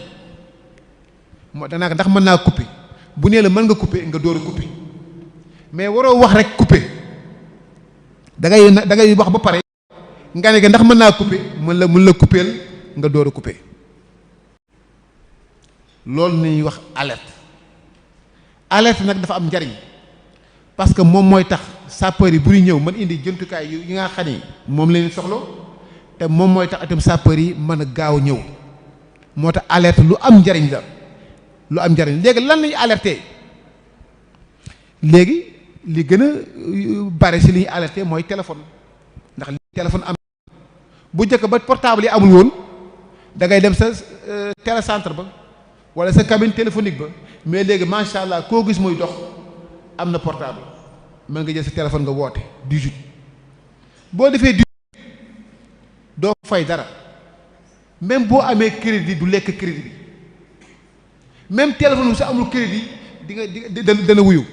moo danaa ko ndax mën naa couper bu nee la mën nga couper nga door a couper mais waroo wax rek couper da ngay wax ba pare nga ne ndax mën naa couper mën la couper nga door a couper. loolu nañuy wax alerte nag dafa am njariñ parce que moom mooy tax sapeur yi bu ñu ñëw mën indi jëntukaay yi nga xam ni moom leen soxla te moom mooy tax itam sapeur yi mën a gaaw ñëw moo tax alerte lu am njariñ la lu am njariñ léegi lan lañuy alerter léegi li gën a bare si li ñuy alerter mooy téléphone ndax li téléphone am bu njëkk ba portable yi amul woon da ngay dem sa télécentre ba wala sa cabine téléphonique ba mais léegi macha allah koo gis muy dox am na portable mën nga jël sa téléphone nga woote 18 boo defee 18 doo fay dara même boo amee crédit du lekk crédit bi même téléphone bi sa amul crédit di nga dana wuyu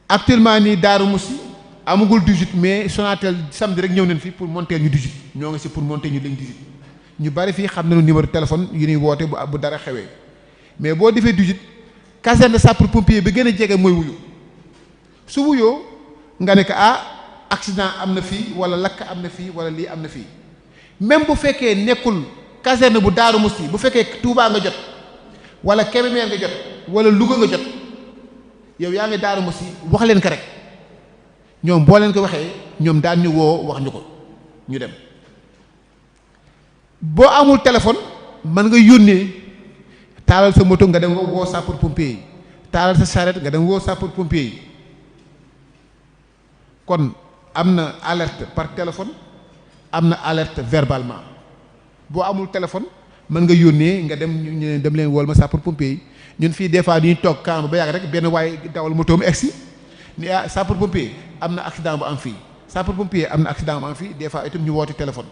actuellement nii Darou Moussi amagul 18 mais Sonatel samedi rek ñëw nañ fi pour monter ñu 18 ñoo ngi si pour monter ñu ligne 18 ñu bari fii xam nañu numéro téléphone yu ñuy woote bu dara xewee mais boo defee 18 caserne sapeur-pompier bi gën a jege mooy wuyu su wuyoo nga ne ko accident am na fii wala lakk am na fii wala lii am na fii même bu fekkee nekkul caserne bu Darou Moussi bu fekkee Touba nga jot wala Kébémer nga jot wala Louga nga jot yow yaa ngi Darou Moussi wax leen ko rek ñoom boo leen ko waxee ñoom daan ñu woo wax ñu ko ñu dem. boo amul téléphone mën nga yónnee taalal sa moto nga dem woo sapeur-pompier yi taalal sa charrette nga dem woo sapeur-pompier yi kon am na alerte par téléphone am na alerte verbalement boo amul téléphone mën nga yónnee nga dem ñu dem leen wool ma sapeur-pompier yi ñun fii des fois dañuy toog camp ba yàgg rek benn waaye dawal moto mu egsi ni sapeur-pompier am na accident bu am fii sapeur-pompier am na accident bu am fii des fois itam ñu woote téléphone.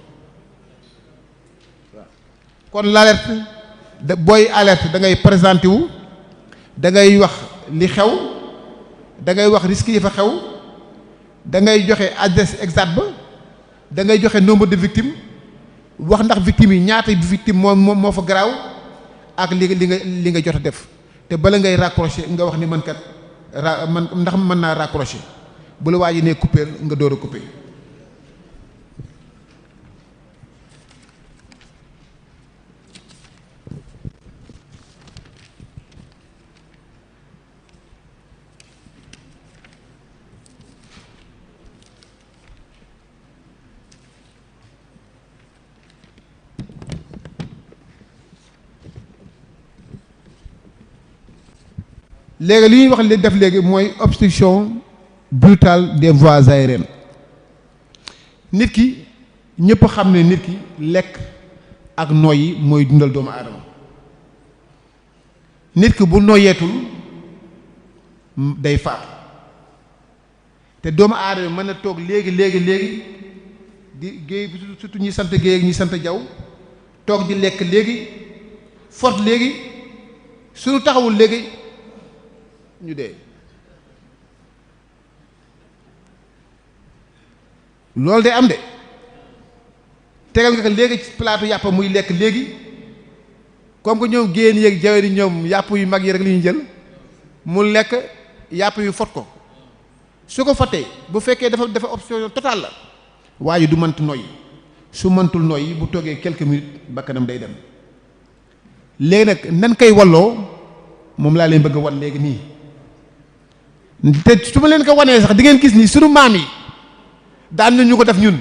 kon l'alerte booy alerte da ngay présenté wu da ngay wax li xew da ngay wax risque yi fa xew da ngay joxe adresse exacte ba da ngay joxe nombre de victimes wax ndax victimes yi ñaata victime moo fa garaaw ak li nga jot a def te bala ngay raccrocher nga wax ni man kat man ndax mën naa raccrocher bu la waa ji nee couper nga door a couper. léegi li ñuy wax li def léegi mooy obstruction brutale des voies aériennes nit ki ñëpp xam ne nit ki lekk ak noyyi mooy dundal doomu aadama nit ki bu noyeetul day faatu te doomu aadama mën na toog léegi di géey surtout ñi sant géey ak ñi sant jaw toog di lekk léegi fort léegi suñu taxawul léegi ñu dee loolu day am de tegal nga ko léegi ci plateau yàpp muy lekk léegi comme que ñoom génn yeeg jawe yi ñoom yàpp yu mag yi rek li ñuy jël mu lekk yàpp yu fot ko su ko fotee bu fekkee dafa option totale la waaye du mënt noyyi su mëntul noyyi bu toogee quelques minutes bakkanam day dem léegi nag nan koy walloo moom laa leen bëgg a wan léegi nii te su ma leen ko wanee sax di ngeen gis ni sunu maam yi daan na ñu ko def ñun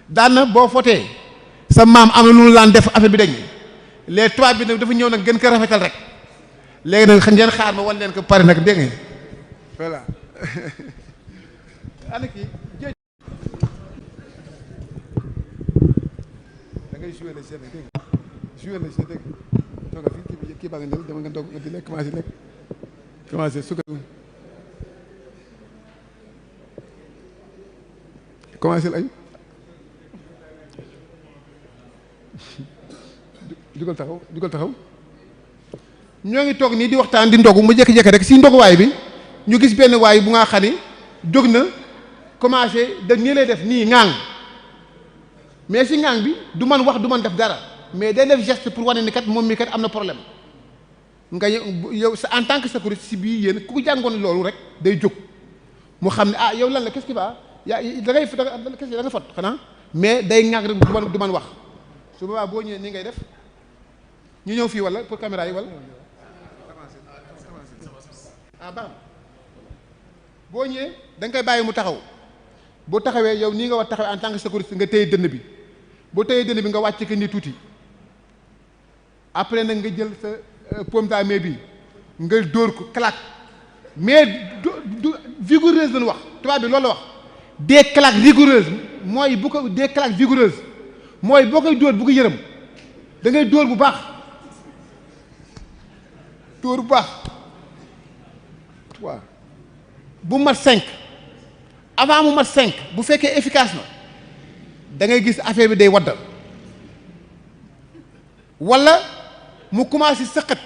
daan na boo fotee sa maam am na lu mu laan def affaire bi dañ les tubaab bi nag dafa ñëw nag gën ko rafetal rek léegi nag ngeen xaar ma wan leen ko pare nag dégg ngeen voilà ana kii géej da ngay jouer la scène dégg jouer la scène dégg tooga fii kii baa nga ñëw dama nga toog di lekk commencé sukka commencé ay jugal taxaw ñoo ngi toog nii di waxtaan di ndogu mu jékki-jékki rek si ndoguwaay bi ñu gis benn waay bu nga xam ni jóg na commencé da nii lay def nii ŋaang mais si ŋaang bi du man wax du man def dara mais day def geste pour wane ni kat moom mi kat am na problème nga yow sa en tant que sécurité si bii yéen ku jàngoon loolu rek day jóg mu xam ne ah yow lan la qu'est-ce qui va yaa da nga fot xanaa mais day ŋaang rek du man wax su boobaa boo ñëwee nii ngay def ñu ñëw fii wala pour caméra yi wala baax boo ñëwee da nga koy bàyyi mu taxaw boo taxawee yow nii nga war taxawee en tant que sécurité nga téye dënn bi boo téye dënn bi nga wàcc ko nii tuuti après nag nga jël sa paume de main bi nga dóor ko claque mais du vigoureuse lañu wax tubaab bi loolu la wax des claques rigoureuses mooy bu ko des claques vigoureuses mooy boo koy dóor bu ko yërëm da ngay dóor bu baax waaw bu mat 5 avant mu mat 5 bu fekkee efficace na da ngay gis affaire bi day waddal wala mu commencé sëqat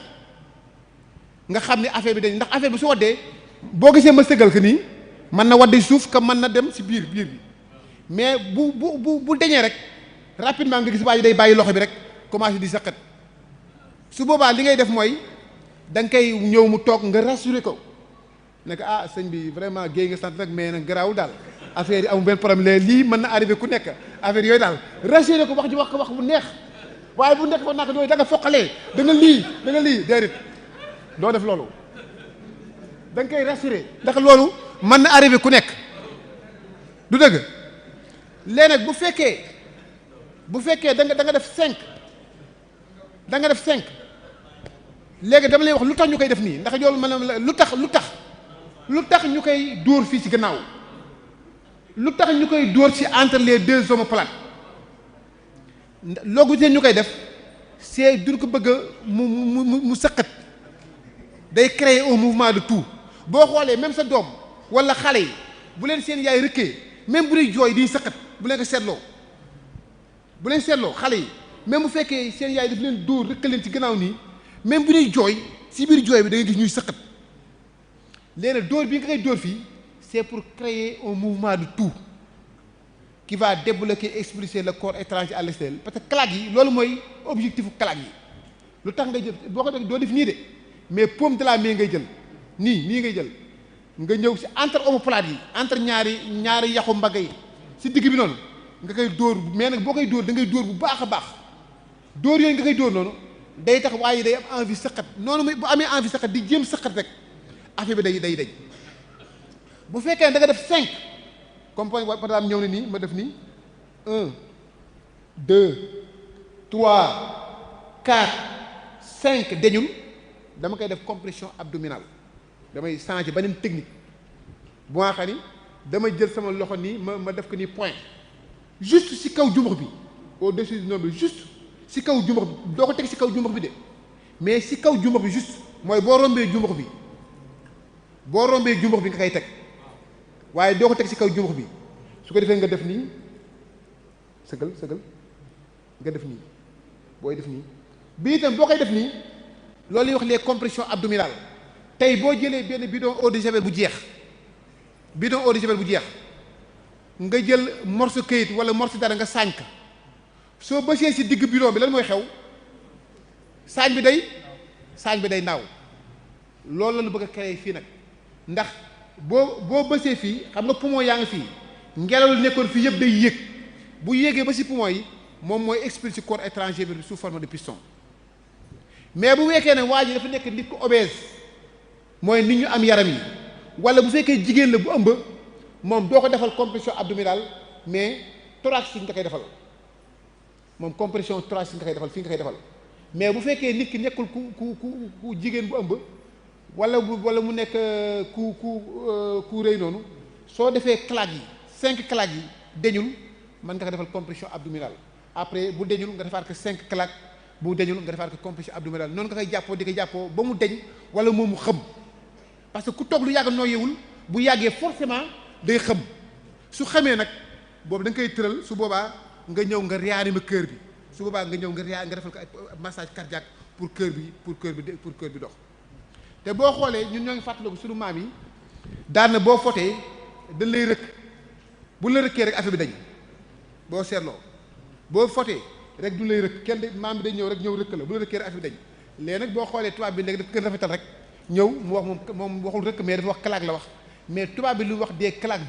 nga xam ne affaire bi dañ ndax affaire bi su waddee boo gisee ma sëgal ko nii mën na waddi suuf ka mën na dem si biir bi mais bu deñee rek rapidement nga gis waa ji day bàyyi loxo bi rek commencé di sëqat su boobaa li ngay def mooy da nga koy ñëw mu toog nga rassurer ko ne ko ah sëñ bi vraiment géey nga sant rek mais nag garaawul daal affaire yi amul benn problème lii mën na arrivé ku nekk affaire yooyu daal rassurer ko wax ko wax bu neex waaye bu nekk fa naka yooyu da nga foqalee da nga lii déedéet doo def loolu da nga koy rassurer ndax loolu mën na arrivé ku nekk du dëgg léegi nag bu fekkee da nga def 5 léegi dama lay wax lu tax ñu koy def nii ndax loolu man lu tax ñu koy dóor fii ci gannaaw lu tax ñu koy dóor ci entre les deux omoplates loo gisee ñu koy def c'est duñ ko bëgg mu sëqat day créer un mouvement de tout boo xoolee même sa doom wala xale yi bu leen seen yaay rëkkee même bu dee jooy di sëqat bu leen ko seetloo xale yi même bu fekkee seen yaay daf leen dóor rëkk leen ci gannaaw nii même bu dee jooy ci biir jooy bi da ngay gis ñuy sëqat léegi nag dóor bi nga koy dóor fii c'est pour créer un mouvement de tout qui va débloquer expulser le corps étranger à l'extérieur parce que claque yi loolu mooy objectifu claque yi lu tax ngay jël boo ko def doo def nii de mais paume de la main ngay jël nii ngay jël nga ñëw ci entre omoplate yi entre ñaari yaxu mbagg yi ci digg bi noonu nga koy dóor mais nag boo koy dóor da ngay dóor bu baax a baax dóor yooyu nga koy dóor noonu day tax waaye day am envie sëqat noonu muy bu amee envie sëqat di jéem sëqat rek affaire bi day daj bu fekkee da nga def 5 comme par exemple ñëw na nii ma def nii 1 2 3 4 5 deñul dama koy def compression abdominale damay changer beneen technique bu nga xam ni dama jël sama loxo nii ma def ko nii point juste ci kaw jumbax bi au-dessus du nombril juste ci kaw jumbax bi doo ko teg ci kaw jumbax bi de mais ci kaw jumbax bi juste mooy boo rombee jumbax bi nga koy teg waaye doo ko teg ci kaw jumbax bi su ko defee nga def nii sëgal nga def nii booy def nii bi itam boo koy def nii loolu ñuy wax les compressions abdominales tey boo jëlee benn bidon eau de javel bu jeex nga jël morceau këyit wala morceau dara nga saañ ka soo bësee ci digg bidon bi lan mooy xew saañ bi day naaw loolu la ñu bëgg a créer fii nag ndax boo bësee fii xam nga poumon yaa ngi fii ngelaw li nekkoon fii yëpp day yéeg bu yéegee ba ci poumon yi moom mooy expulser corps étranger bi sous forme de piston mais bu wekkee ne waa ji dafa nekk nit ku obèse mooy nit ñu am yaram yi wala bu fekkee jigéen la bu ëmb moom doo ko defal compression abdominale mais thoracique nga koy defal moom compression thoracique nga koy defal fii nga koy defal mais bu fekkee nit ki nekkul ku jigéen bu ëmb wala mu nekk ku rëy noonu soo defee claque yi 5 claques yi deñul mën nga ko defal compression abdominale après bu deñul nga defaat ko 5 claques bu deñul nga defaat ko compression abdominale noonu nga koy jàppoo di ko jàppoo ba mu deñ wala moom mu xëm parce que ku toog lu yàgg nooyewul bu yàggee forcément day xëm su xamee nag boobu da nga koy tëral su boobaa nga ñëw nga réanimer cœur bi su boobaa nga ñëw nga defal ko ay massage cardiaque pour cœur bi dox te boo xoolee ñun ñoo ngi fàttaliku suñu maam yi daan na boo fotee dañ lay rëkk bu la rëkkee rek affaire bi dañ boo seetloo boo fotee rek du lay rëkk kenn maam bi day ñëw rëkk la bu la rëkkee rek affaire bi dañ léegi nag boo xoolee tubaab bi léegi dafa gën rafetal rek ñëw mu wax moom waxul rëkk mais dafa wax claque la wax mais tubaab bi lu wax des claques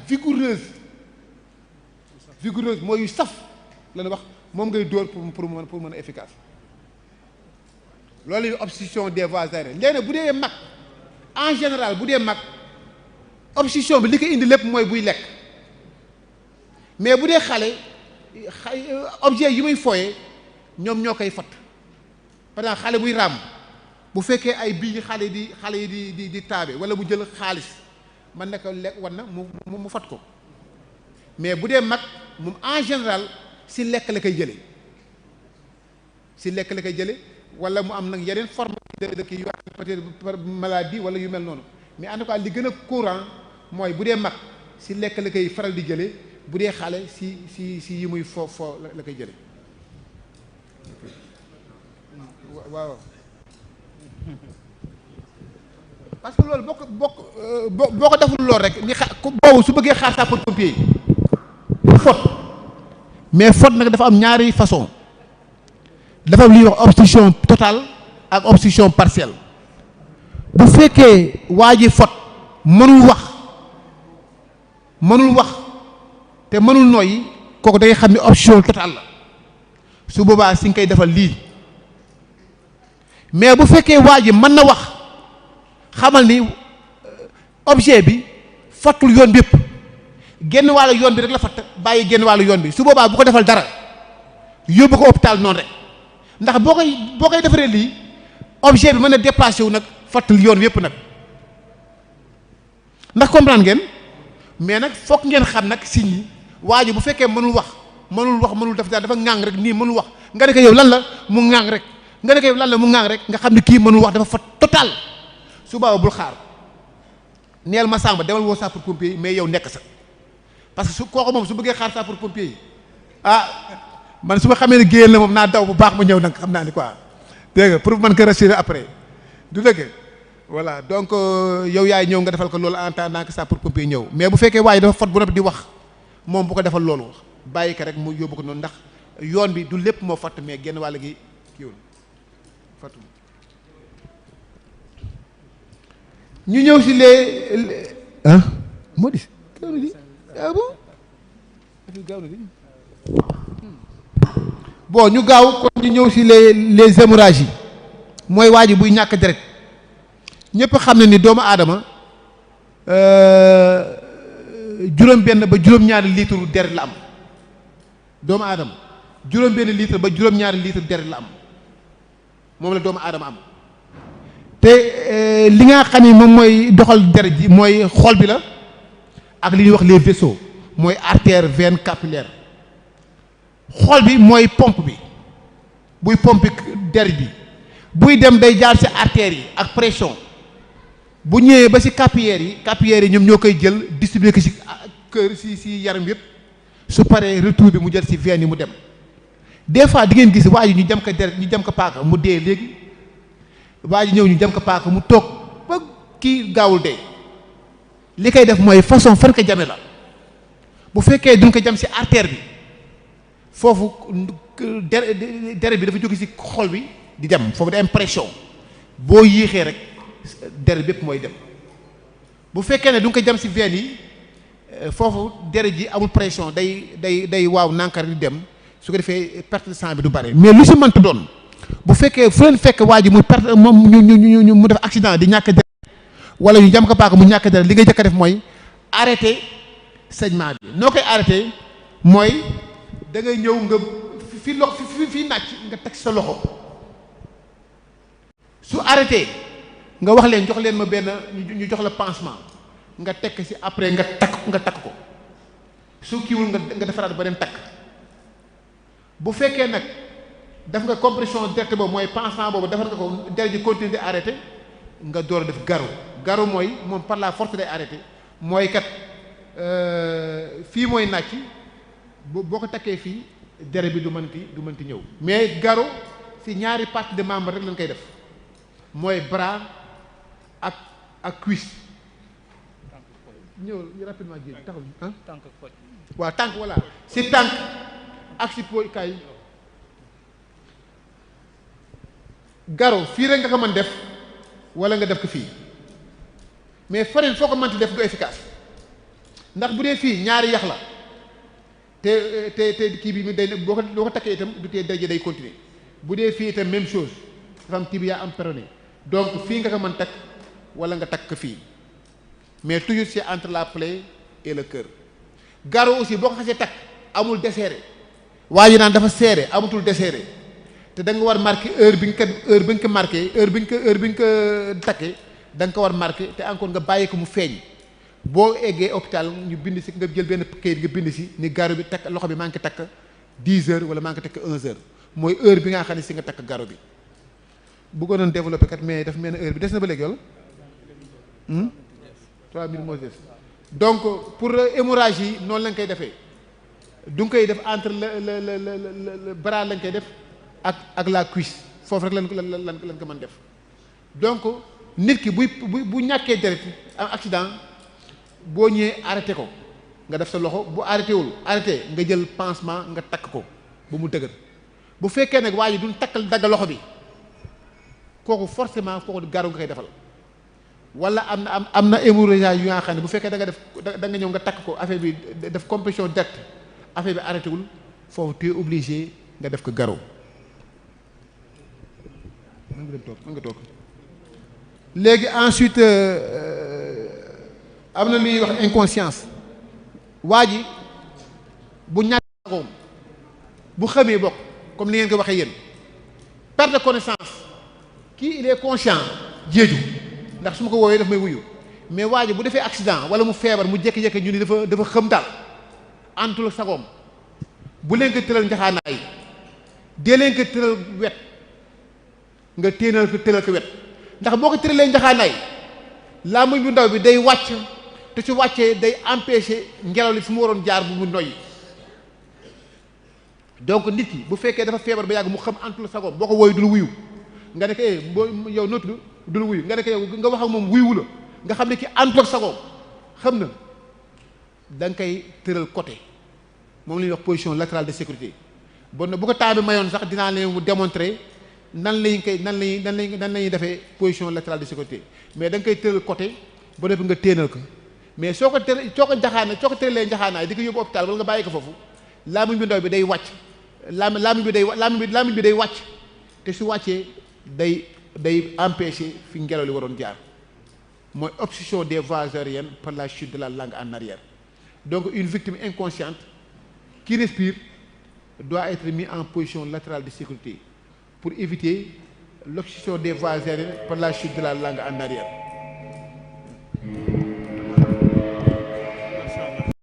vigoureuses mooy yu saf la ñu wax moom ngay dóor pour mën a efficace loolu obstruction des voies aériennes léegi bu dee mag en général bu dee mag obstruction bi li ko indi lépp mooy buy lekk mais bu dee xale objet yi muy fooye ñoom ñoo koy fat par exemple xale buy ràmm bu fekkee ay bii xale yi di taabe wala bu jël xaalis man na ko lekk war na mu fat ko mais bu dee mag moom en général si lekk la koy jële wala mu am nag yeneen forme de kii peut-être maladie wala yu mel noonu mais en tout cas li gën a courant mooy bu dee mag si lekk la koy faral di jële bu dee xale si yi muy foo la koy jële waaw parce que loolu boo ko deful loolu rek ni boobu su bëggee xaar sapeurs-pompiers yi faute mais faute nag dafa am ñaari façon dafa am li ñuy wax obstruction totale ak obstruction partielle bu fekkee waa ji faute mënul wax te mënul noyyi kooku da ngay xam ne obstruction totale la su boobaa si nga koy defal lii mais bu fekkee waa ji mën na wax xamal ni objet bi fattul yoon bi yëpp génn wàllu yoon bi rek la fatt bàyyi génn wàllu yoon bi su boobaa bu ko defal dara yóbbu ko hôpital noonu rek ndax boo koy defaree lii objet bi mën a déplacé wu nag fattul yoon bi yëpp nag ndax comprendre ngeen mais nag fokk ngeen xam nag signes yi waa ji bu fekkee mënul def dara dafa ŋàng rek nii mënul wax nga ne ko yow lan la mu ŋàng rek nga ne ko yow lan la mu ŋàng rek nga xam ne kii mënul wax dafa fat total su baaba bul xaar neel ma sàmba demal woo sapeurs-pompiers yi mais yow nekk sa parce que su kooku moom su bëggee xaar sapeurs-pompiers yi man su ma xamee ne géyéen la moom naa daw bu baax ma ñëw nag xam naa ni quoi dégg nga pour man ko rassurer après du dëgg voilà donc yow yaay ñëw nga defal ko loolu en attendant que sapeurs-pompiers ñëw mais bu fekkee waaye dafa fot bu noppi di wax moom bu ko defal loolu bàyyi ko rek mu yóbbu ko noonu ndax yoon bi du lépp moo fatt mais genn wàll gi kiiwul fattu ñu ñëw si les moo dis gaaw na di gaaw na di bon ñu gaaw kon ñu ñëw si les hémorragies yi mooy waa ji buy ñàkk deret ñëpp xam ne ni doomu aadama juróom benn ba juróom-ñaari litre deret la am doomu aadama juróom benn litre ba juróom-ñaari litre deret la am moom la doomu aadama am te li nga xam ne moom mooy doxal deret ji mooy xol bi la ak li ñuy wax les vaisseaux mooy artère veine capillaire xol bi mooy pompe bi buy pompe deret bi buy dem day jaar ci artères yi ak pression bu ñëwee ba ci capillaires yi ñoom ñoo koy jël distribuer ko ci cœur ci yaram yëpp su paree retour bi mu jël ci veine yi mu dem des fois di ngeen gis waa ji ñu jam ko deret ñu jam ko paaka mu dee léegi waa ji ñëw ñu jam ko paaka mu toog ba kii gaawul dee li koy def mooy façon fan ko jame la bu fekkee duñ ko jam ci artère bi foofu deret bi dafa jóge ci xol bi di dem foofu day am pression boo yéexee rek deret bépp mooy dem bu fekkee ne du nga ko jam ci veine yi foofu deret ji amul pression day waaw nànkar di dem su ko defee perte de sang bi du bare mais lu ci mënta doon bu fekkee fu leen fekk waa ji muy perte moom ñu mu def accident di ñàkk deret wala ñu jam ko paaka mu ñàkk deret li ngay jëkk a def mooy arrêté saignement bi. noo koy arrêté mooy da ngay ñëw nga fi nàcc nga teg sa loxo su arrêté nga wax leen jox leen ma benn ñu jox la pansement nga tekk ci après nga takk ko su kiiwul nga defaraat ba dem takk. bu fekkee nag def nga compression direct boobu mooy pansement boobu defar nga ko deret ji continuer di arrêté nga door a def garu mooy moom par la force day arrêté mooy kat fii mooy nàcc boo ko takkee fii deret bi du mënti ñëw. mais garu ci ñaari partie de membre rek lañ koy def mooy bras ak cuisse. ñëw rapidement ji taxaw ah. tànk poj. waaw tànk voilà ci tànk ak ci poj kaay garo fii rek nga ko mën def wala nga def ko fii mais farine foo ko mënti def du efficace ndax bu dee fii ñaari yax la te kii bi day boo ko takkee itam du tee deret day continuer bu dee fii itam même chose dafa am tibia am péroné donc fii nga ko mën takk wala nga takk fii mais toujours c'est entre la plaie et le cœur. garo aussi boo ko xasee takk amul desserré waa ji naan dafa serré amatul desserré te da nga war marqué heure bi nga ko marqué heure bi nga ko takkee da nga ko war marqué te encore nga bàyyi ko mu feeñ boo eggee hôpital ñu bind si nga jël benn kayit nga bind si ni garo bi takk loxo bi maa ngi ko takk 10 heures wala maa ngi ko takk 11 heures mooy heure bi nga xam ne si nga takk garo bi. bëggoon nañ développé kat mais dafa mel ne heure bi des na ba léegi wala 3000 moo des donc pour hémorragie yi noonu lañ koy defee du nga koy def entre le bras lañ koy def ak la cuisse foofu rek lañ ko mën def. donc nit ki bu ñàkkee deret am accident boo ñëwee arrêté ko nga def sa loxo bu arrêté nga jël pansement nga takk ko ba mu dëgër bu fekkee nag waa ji duñ takkal dagg loxo bi kooku forcément kooku garu nga koy defal. wala am na hémorragie yu nga xam ne bu fekkee da nga ñëw nga takk ko affaire bi def compression directe affaire bi arrêté wul foofu tu es obligé nga def ko garo. mën nga toog léegi ensuite am na lu ñuy wax inconscience waa ji bu ñàkk sagoom bu xamee bokk comme ni ngeen ko waxee yéen perte de connaissance kii il est conscient jéeju ndax su ma ko woowee daf may wuyu mais waa ji bu defee accident wala mu feebar mu jékki-jékki ñu ni dafa xëm daal antul sagoom bu leen ko tëral njaxaanaay dee leen ko tëral wet nga téenal ko tëral ko wet ndax boo ko tëralee njaxaanaay làmmiñ bu ndaw bi day wàcc te su wàccee day empêcher ngelaw li fu mu waroon jaar bu mu noyyi. donc nit ki bu fekkee dafa feebar ba yàgg mu xam antul sagoom boo ko wooyu dul wuyu nga ne ko yow noo tudd dul wuyu nga ne ko yow nga wax ak moom wuyuwu la nga xam ne ki antul sagoom xam na da nga koy tëral côté moom la ñuy wax position latérale de sécurité. bon bu ko temps bi mayoon sax dinaa leen mu démontrer nan lañuy defee position latérale de sécurité mais da nga koy tëral côté ba def nga téenal ko mais soo ko tëralee njaxaanaay di ko yóbbu hôpital wala nga bàyyi ko foofu làmmiñ bi ndaw bi day wàcc làmmiñ bi day wàcc te su wàccee day empêcher fi ngelaw li waroon jaar mooy obstruction des voies aériennes par la chute de la langue en arrière. donc une victime inconsciente qui respire doit être mis en position latérale de sécurité pour éviter l'obstruction des voies aériennes par la chute de la langue en arrière.